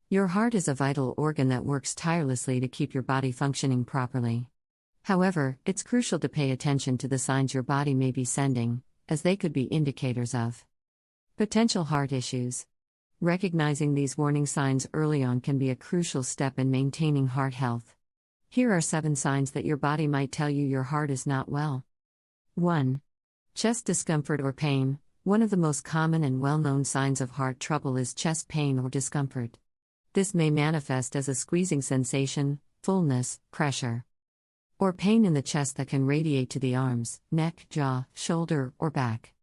Your heart is a vital organ that works tirelessly to keep your body functioning properly. However, it's crucial to pay attention to the signs your body may be sending, as they could be indicators of potential heart issues. Recognizing these warning signs early on can be a crucial step in maintaining heart health. Here are 7 signs that your body might tell you your heart is not well. 1. Chest discomfort or pain. One of the most common and well-known signs of heart trouble is chest pain or discomfort. This may manifest as a squeezing sensation, fullness, pressure, or pain in the chest that can radiate to the arms, neck, jaw, shoulder, or back.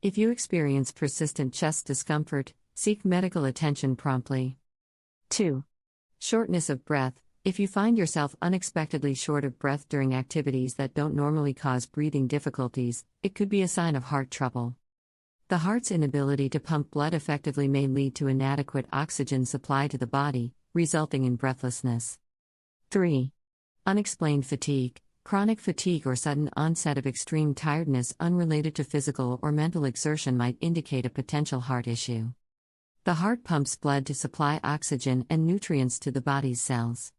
If you experience persistent chest discomfort, seek medical attention promptly. 2. Shortness of breath. If you find yourself unexpectedly short of breath during activities that don't normally cause breathing difficulties, it could be a sign of heart trouble. The heart's inability to pump blood effectively may lead to inadequate oxygen supply to the body, resulting in breathlessness. 3. Unexplained fatigue. Chronic fatigue or sudden onset of extreme tiredness unrelated to physical or mental exertion might indicate a potential heart issue. The heart pumps blood to supply oxygen and nutrients to the body's cells.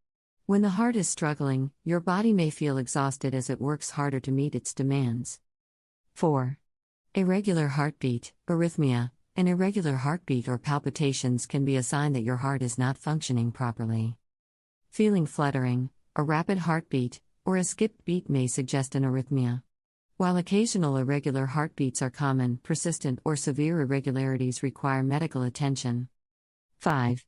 When the heart is struggling, your body may feel exhausted as it works harder to meet its demands. 4. Irregular heartbeat, arrhythmia. An irregular heartbeat or palpitations can be a sign that your heart is not functioning properly. Feeling fluttering, a rapid heartbeat, or a skipped beat may suggest an arrhythmia. While occasional irregular heartbeats are common, persistent or severe irregularities require medical attention. 5.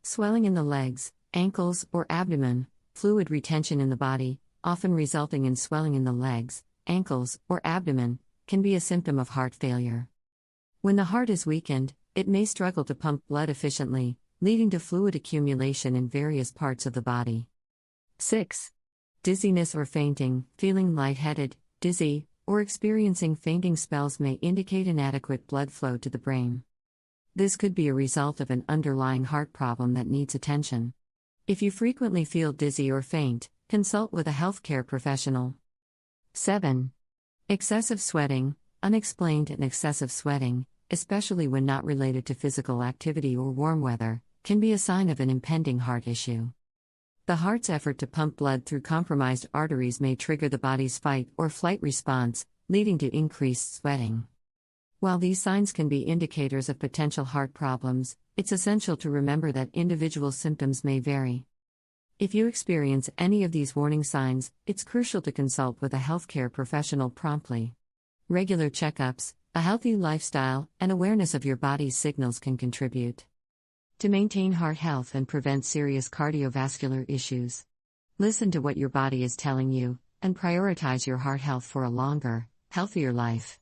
Swelling in the legs, ankles, or abdomen. Fluid retention in the body, often resulting in swelling in the legs, ankles, or abdomen, can be a symptom of heart failure. When the heart is weakened, it may struggle to pump blood efficiently, leading to fluid accumulation in various parts of the body. 6. Dizziness or fainting. Feeling lightheaded, dizzy, or experiencing fainting spells may indicate inadequate blood flow to the brain. This could be a result of an underlying heart problem that needs attention. If you frequently feel dizzy or faint, consult with a healthcare professional. 7. Excessive sweating. Unexplained and excessive sweating, especially when not related to physical activity or warm weather, can be a sign of an impending heart issue. The heart's effort to pump blood through compromised arteries may trigger the body's fight or flight response, leading to increased sweating. While these signs can be indicators of potential heart problems, it's essential to remember that individual symptoms may vary. If you experience any of these warning signs, it's crucial to consult with a healthcare professional promptly. Regular checkups, a healthy lifestyle, and awareness of your body's signals can contribute to maintain heart health and prevent serious cardiovascular issues. Listen to what your body is telling you, and prioritize your heart health for a longer, healthier life.